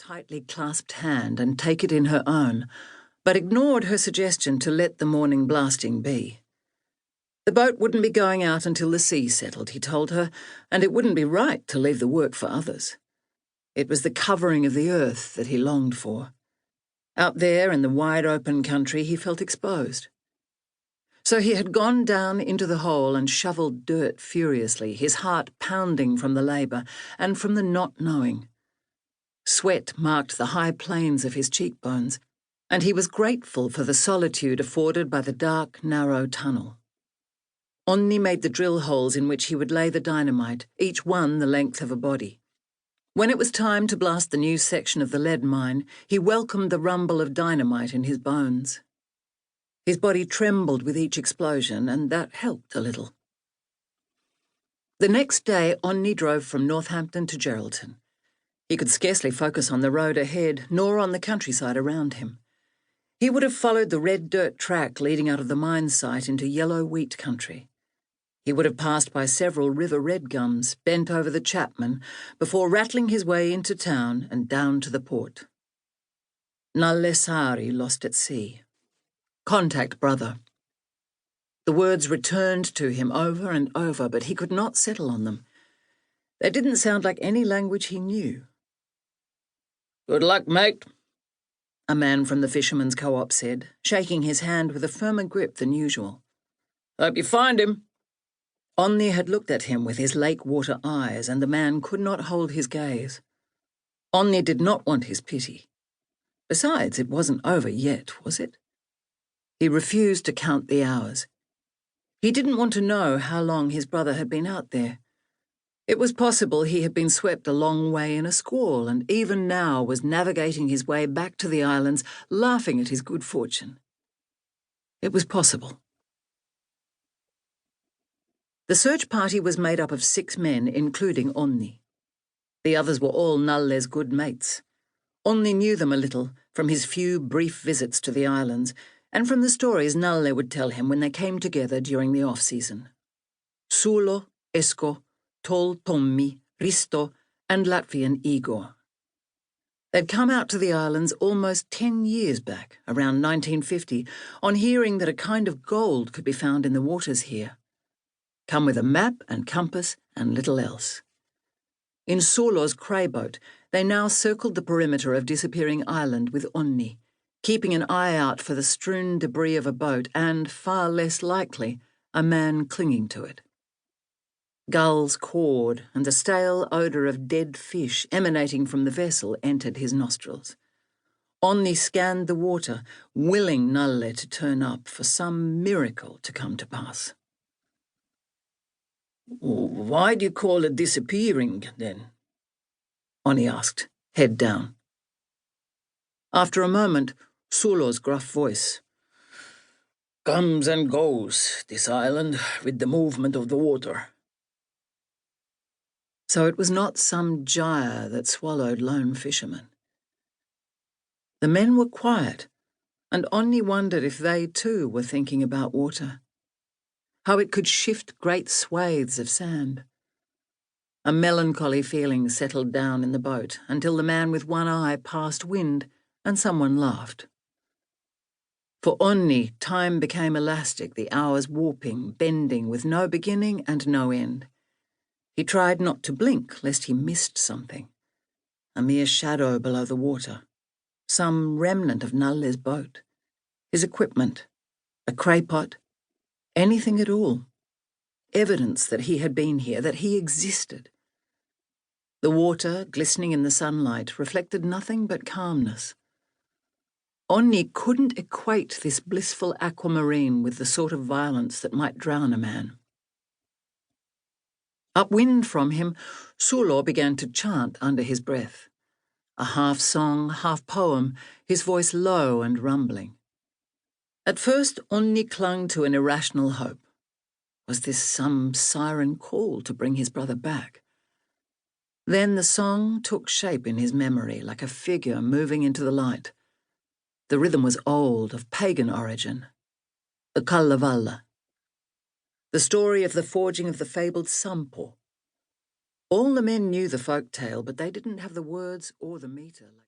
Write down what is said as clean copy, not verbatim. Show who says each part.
Speaker 1: tightly clasped hand and take it in her own, but ignored her suggestion to let the morning blasting be. The boat wouldn't be going out until the sea settled, he told her, and it wouldn't be right to leave the work for others. It was the covering of the earth that he longed for. Out there in the wide open country he felt exposed. So he had gone down into the hole and shoveled dirt furiously, his heart pounding from the labour and from the not knowing. Sweat marked the high planes of his cheekbones, and he was grateful for the solitude afforded by the dark, narrow tunnel. Onni made the drill holes in which he would lay the dynamite, each one the length of a body. When it was time to blast the new section of the lead mine, he welcomed the rumble of dynamite in his bones. His body trembled with each explosion, and that helped a little. The next day, Onni drove from Northampton to Geraldton. He could scarcely focus on the road ahead, nor on the countryside around him. He would have followed the red dirt track leading out of the mine site into yellow wheat country. He would have passed by several river red gums, bent over the Chapman, before rattling his way into town and down to the port. Nalle Saari lost at sea. Contact brother. The words returned to him over and over, but he could not settle on them. They didn't sound like any language he knew. "Good luck, mate," a man from the fisherman's co-op said, shaking his hand with a firmer grip than usual. "Hope you find him." Onni had looked at him with his lake-water eyes, and the man could not hold his gaze. Onni did not want his pity. Besides, it wasn't over yet, was it? He refused to count the hours. He didn't want to know how long his brother had been out there. It was possible he had been swept a long way in a squall and even now was navigating his way back to the islands, laughing at his good fortune. It was possible. The search party was made up of 6 men, including Onni. The others were all Nalle's good mates. Onni knew them a little from his few brief visits to the islands, and from the stories Nalle would tell him when they came together during the off-season. Sulo, Esko, Tol Tommi, Risto, and Latvian Igor. They'd come out to the islands almost 10 years back, around 1950, on hearing that a kind of gold could be found in the waters here. Come with a map and compass and little else. In Sulo's cray boat, they now circled the perimeter of Disappearing Island with Onni, keeping an eye out for the strewn debris of a boat and, far less likely, a man clinging to it. Gulls cawed, and the stale odour of dead fish emanating from the vessel entered his nostrils. Onni scanned the water, willing Nalle to turn up for some miracle to come to pass. "Why do you call it disappearing, then?" Onni asked, head down. After a moment, Sulo's gruff voice. "Comes and goes, this island, with the movement of the water." So it was not some gyre that swallowed lone fishermen. The men were quiet, and Onni wondered if they too were thinking about water, how it could shift great swathes of sand. A melancholy feeling settled down in the boat until the man with one eye passed wind and someone laughed. For Onni, time became elastic, the hours warping, bending, with no beginning and no end. He tried not to blink lest he missed something. A mere shadow below the water. Some remnant of Nalle's boat. His equipment. A cray pot. Anything at all. Evidence that he had been here, that he existed. The water, glistening in the sunlight, reflected nothing but calmness. Onni couldn't equate this blissful aquamarine with the sort of violence that might drown a man. Upwind from him, Sulo began to chant under his breath. A half-song, half-poem, his voice low and rumbling. At first, Onni clung to an irrational hope. Was this some siren call to bring his brother back? Then the song took shape in his memory like a figure moving into the light. The rhythm was old, of pagan origin. The Kalevala. The story of the forging of the fabled Sampo. All the men knew the folk tale, but they didn't have the words or the meter.